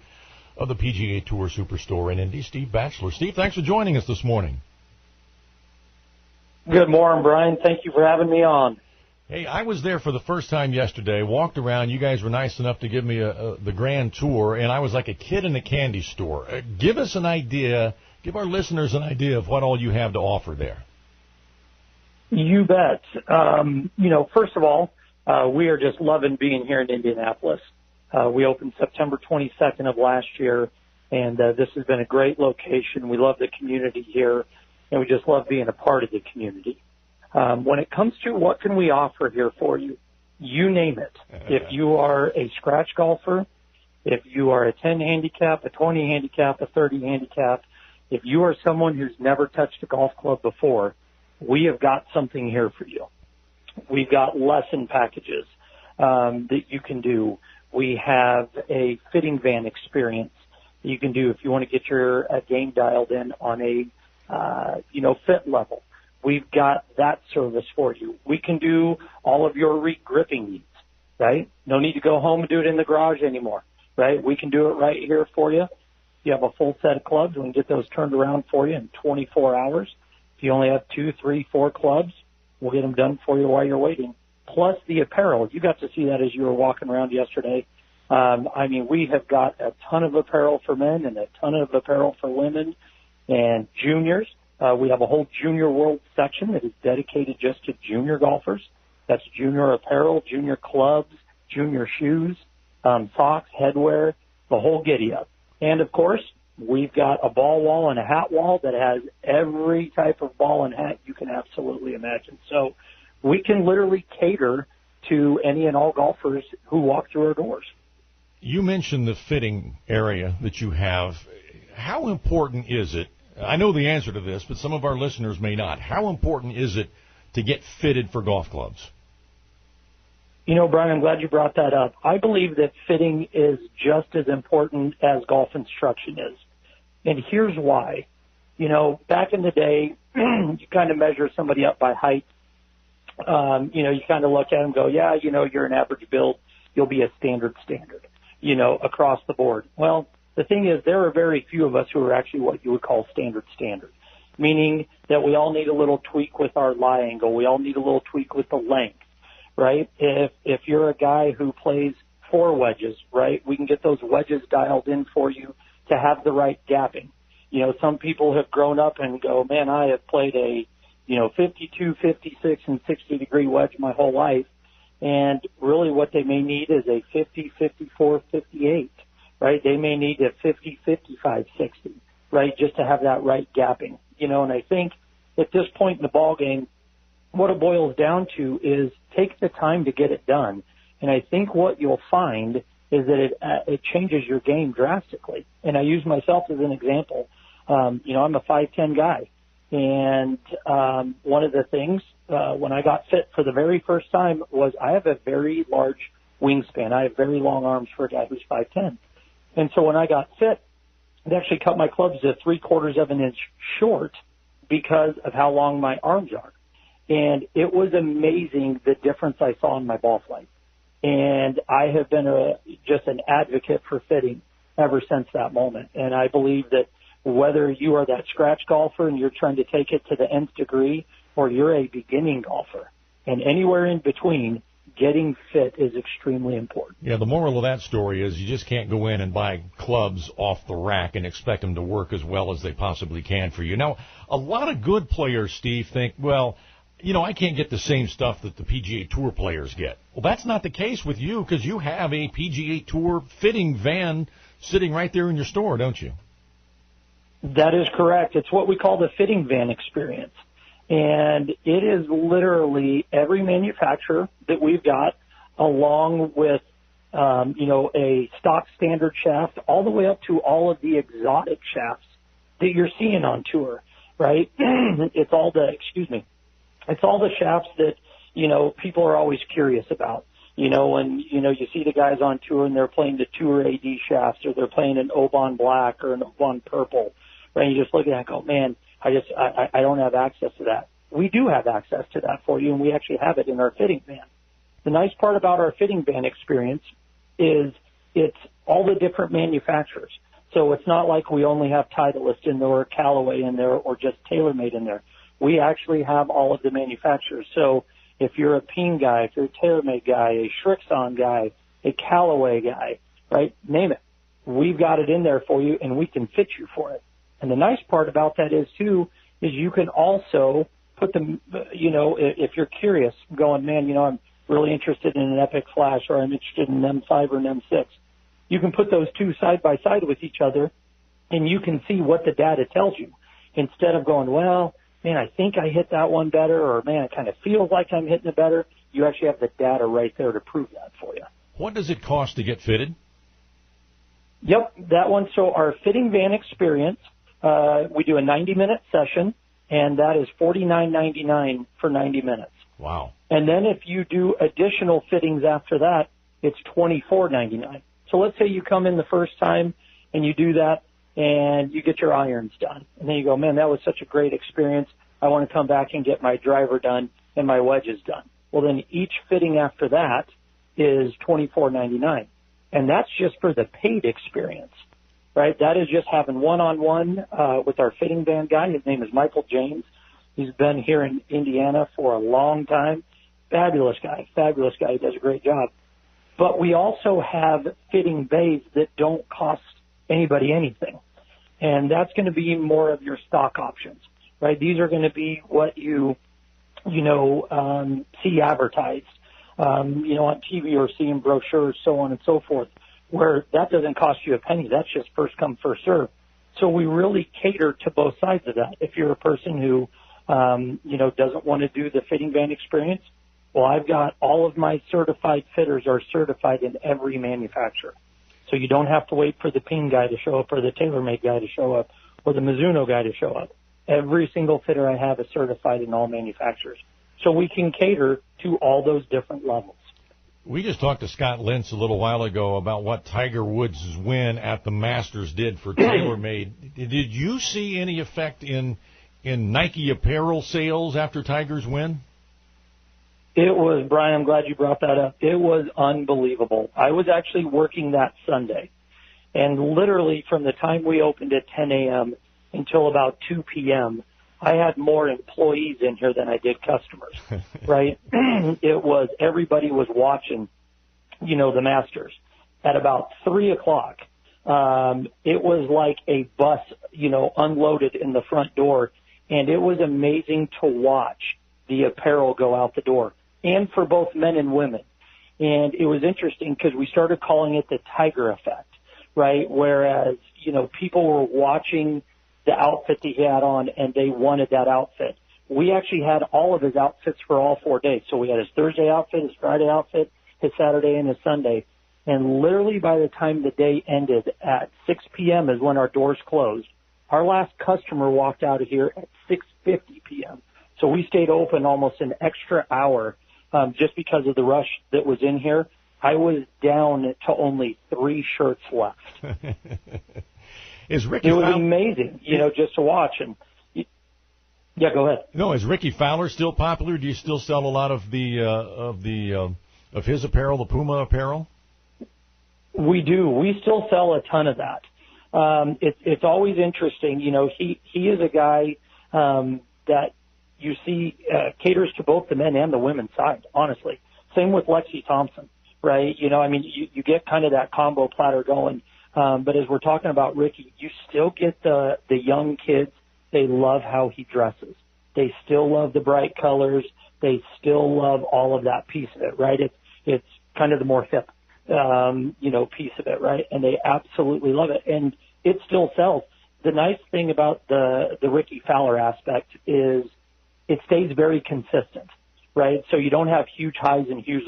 of the PGA Tour Superstore in Indy, Steve Batchelor. Steve, thanks for joining us this morning. Good morning, Brian. Thank you for having me on. Hey, I was there for the first time yesterday, walked around. You guys were nice enough to give me the grand tour, and I was like a kid in a candy store. Give us an idea, give our listeners an idea of what all you have to offer there. You bet. First of all, we are just loving being here in Indianapolis. We opened September 22nd of last year, and this has been a great location. We love the community here, and we just love being a part of the community. When it comes to what can we offer here for you, you name it. If you are a scratch golfer, if you are a 10 handicap, a 20 handicap, a 30 handicap, if you are someone who's never touched a golf club before, we have got something here for you. We've got lesson packages that you can do. We have a fitting van experience that you can do if you want to get your game dialed in on a, fit level. We've got that service for you. We can do all of your re-gripping needs, right? No need to go home and do it in the garage anymore, right? We can do it right here for you. If you have a full set of clubs, we can get those turned around for you in 24 hours. If you only have 2, 3, 4 clubs, we'll get them done for you while you're waiting. Plus the apparel. You got to see that as you were walking around yesterday. We have got a ton of apparel for men and a ton of apparel for women and juniors. We have a whole junior world section that is dedicated just to junior golfers. That's junior apparel, junior clubs, junior shoes, socks, headwear, the whole giddy up. And, of course, we've got a ball wall and a hat wall that has every type of ball and hat you can absolutely imagine. So we can literally cater to any and all golfers who walk through our doors. You mentioned the fitting area that you have. how important is it? I know the answer to this, but some of our listeners may not. How important is it to get fitted for golf clubs? You know, Brian, I'm glad you brought that up. I believe that fitting is just as important as golf instruction is. And here's why. You know, back in the day, you kind of measure somebody up by height. You know, you kind of look at them and go, yeah, you know, you're an average build. You'll be a standard, you know, across the board. Well, the thing is, there are very few of us who are actually what you would call standard, meaning that we all need a little tweak with our lie angle. We all need a little tweak with the length, right? If you're a guy who plays 4 wedges, right, we can get those wedges dialed in for you to have the right gapping. You know, some people have grown up and go, man, I have played a, you know, 52, 56, and 60-degree wedge my whole life. And really what they may need is a 50, 54, 58, right? They may need a 50, 55, 60, right, just to have that right gapping. You know, and I think at this point in the ball game, what it boils down to is take the time to get it done. And I think what you'll find is that it changes your game drastically. And I use myself as an example. You know, I'm a 5'10" guy. And one of the things when I got fit for the very first time was I have a very large wingspan. I have very long arms for a guy who's 5'10". And so when I got fit, it actually cut my clubs to 3/4 of an inch short because of how long my arms are. And it was amazing the difference I saw in my ball flight. And I have been just an advocate for fitting ever since that moment. And I believe that whether you are that scratch golfer and you're trying to take it to the nth degree, or you're a beginning golfer, and anywhere in between, getting fit is extremely important. Yeah, the moral of that story is you just can't go in and buy clubs off the rack and expect them to work as well as they possibly can for you. Now, a lot of good players, Steve, think, well, you know, I can't get the same stuff that the PGA Tour players get. Well, that's not the case with you because you have a PGA Tour fitting van sitting right there in your store, don't you? That is correct. It's what we call the fitting van experience. And it is literally every manufacturer that we've got, along with, you know, a stock standard shaft, all the way up to all of the exotic shafts that you're seeing on tour, right? It's all the shafts that, you know, people are always curious about. You know, when, you know, you see the guys on tour and they're playing the Tour AD shafts, or they're playing an Oban Black or an Oban Purple, right? You just look at that and go, man, I don't have access to that. We do have access to that for you, and we actually have it in our fitting van. The nice part about our fitting van experience is it's all the different manufacturers. So it's not like we only have Titleist in there or Callaway in there or just TaylorMade in there. We actually have all of the manufacturers. So if you're a Peen guy, if you're a TaylorMade guy, a Shrixon guy, a Callaway guy, right, name it. We've got it in there for you, and we can fit you for it. And the nice part about that is, too, is you can also put them, you know, if you're curious, going, man, you know, I'm really interested in an Epic Flash, or I'm interested in an M5 or an M6. You can put those two side by side with each other, and you can see what the data tells you. Instead of going, well, man, I think I hit that one better, or man, it kind of feels like I'm hitting it better. You actually have the data right there to prove that for you. What does it cost to get fitted? Yep, that one. So our fitting van experience, we do a 90-minute session, and that is $49.99 for 90 minutes. Wow. And then if you do additional fittings after that, it's $24.99. So let's say you come in the first time and you do that and you get your irons done. And then you go, man, that was such a great experience. I want to come back and get my driver done and my wedges done. Well, then each fitting after that is $24.99. And that's just for the paid experience, right? That is just having one-on-one with our fitting van guy. His name is Michael James. He's been here in Indiana for a long time. Fabulous guy. He does a great job. But we also have fitting bays that don't cost anybody anything. And that's going to be more of your stock options, right? These are going to be what you see advertised, on TV or see in brochures, so on and so forth, where that doesn't cost you a penny. That's just first come, first serve. So we really cater to both sides of that. If you're a person who, doesn't want to do the fitting van experience, well, I've got all of my certified fitters are certified in every manufacturer. So you don't have to wait for the Ping guy to show up or the TaylorMade guy to show up or the Mizuno guy to show up. Every single fitter I have is certified in all manufacturers. So we can cater to all those different levels. We just talked to Scott Lentz a little while ago about what Tiger Woods' win at the Masters did for TaylorMade. Did you see any effect in Nike apparel sales after Tiger's win? It was, Brian, I'm glad you brought that up. It was unbelievable. I was actually working that Sunday, and literally from the time we opened at 10 a.m. until about 2 p.m., I had more employees in here than I did customers, right? It was, everybody was watching, the Masters. At about 3 o'clock, it was like a bus, unloaded in the front door, and it was amazing to watch the apparel go out the door, and for both men and women. And it was interesting because we started calling it the Tiger effect, right? Whereas, people were watching the outfit that he had on and they wanted that outfit. We actually had all of his outfits for all 4 days. So we had his Thursday outfit, his Friday outfit, his Saturday, and his Sunday. And literally by the time the day ended at 6 p.m. is when our doors closed. Our last customer walked out of here at 6:50 p.m. So we stayed open almost an extra hour just because of the rush that was in here. I was down to only 3 shirts left. Is Ricky it was Fowler, amazing, just to watch. And yeah, go ahead. No, is Ricky Fowler still popular? Do you still sell a lot of of his apparel, the Puma apparel? We do. We still sell a ton of that. It's always interesting. He is a guy that you see caters to both the men and the women's side, honestly. Same with Lexi Thompson, right? You get kind of that combo platter going. But as we're talking about Ricky, you still get the young kids. They love how he dresses. They still love the bright colors. They still love all of that piece of it, right? It's kind of the more hip, piece of it, right? And they absolutely love it. And it still sells. The nice thing about the Ricky Fowler aspect is it stays very consistent, right? So you don't have huge highs and huge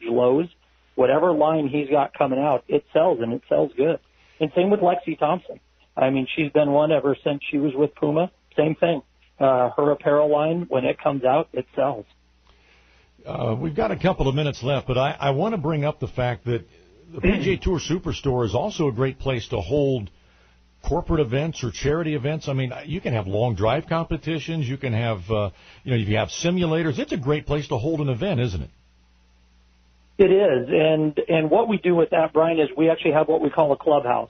lows. Whatever line he's got coming out, it sells, and it sells good. And same with Lexi Thompson. She's been one ever since she was with Puma. Same thing. Her apparel line, when it comes out, it sells. We've got a couple of minutes left, but I want to bring up the fact that the PGA Tour Superstore is also a great place to hold corporate events or charity events. You can have long drive competitions. You can have, if you have simulators. It's a great place to hold an event, isn't it? It is, and what we do with that, Brian, is we actually have what we call a clubhouse,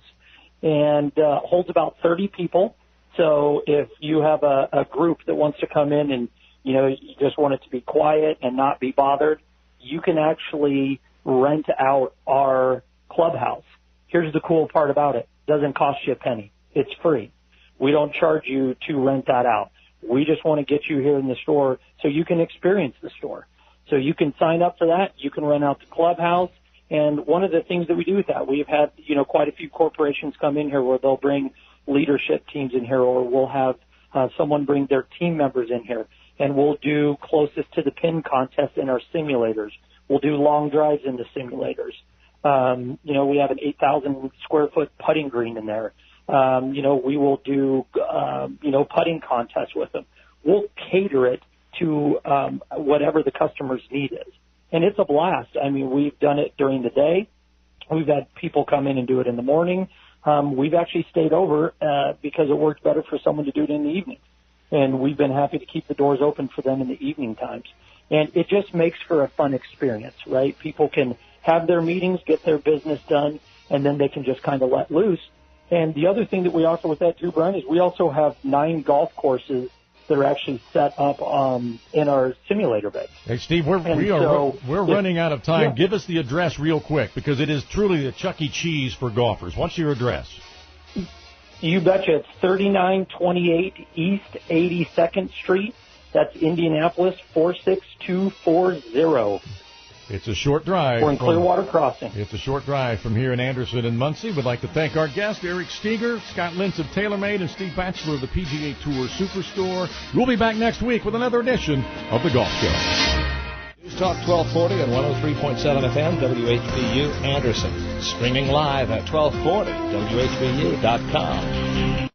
and holds about 30 people. So if you have a group that wants to come in and you just want it to be quiet and not be bothered, you can actually rent out our clubhouse. Here's the cool part about it: it doesn't cost you a penny. It's free. We don't charge you to rent that out. We just want to get you here in the store so you can experience the store. So you can sign up for that. You can rent out the clubhouse. And one of the things that we do with that, we've had, quite a few corporations come in here where they'll bring leadership teams in here, or we'll have someone bring their team members in here. And we'll do closest to the pin contest in our simulators. We'll do long drives in the simulators. We have an 8,000 square foot putting green in there. We will do, putting contests with them. We'll cater it to whatever the customer's need is. And it's a blast. We've done it during the day. We've had people come in and do it in the morning. We've actually stayed over because it worked better for someone to do it in the evening. And we've been happy to keep the doors open for them in the evening times. And it just makes for a fun experience, right? People can have their meetings, get their business done, and then they can just kind of let loose. And the other thing that we offer with that too, Brian, is we also have 9 golf courses that are actually set up in our simulator beds. Hey, Steve, we're running out of time. Yeah. Give us the address real quick, because it is truly the Chuck E. Cheese for golfers. What's your address? You betcha. It's 3928 East 82nd Street. That's Indianapolis 46240. It's a short drive. We're in Clearwater Crossing. It's a short drive from here in Anderson and Muncie. We'd like to thank our guests, Eric Steger, Scott Lentz of TaylorMade, and Steve Batchelor of the PGA Tour Superstore. We'll be back next week with another edition of The Golf Show. Talk 1240 and 103.7 FM, WHBU Anderson. Streaming live at 1240, WHBU.com.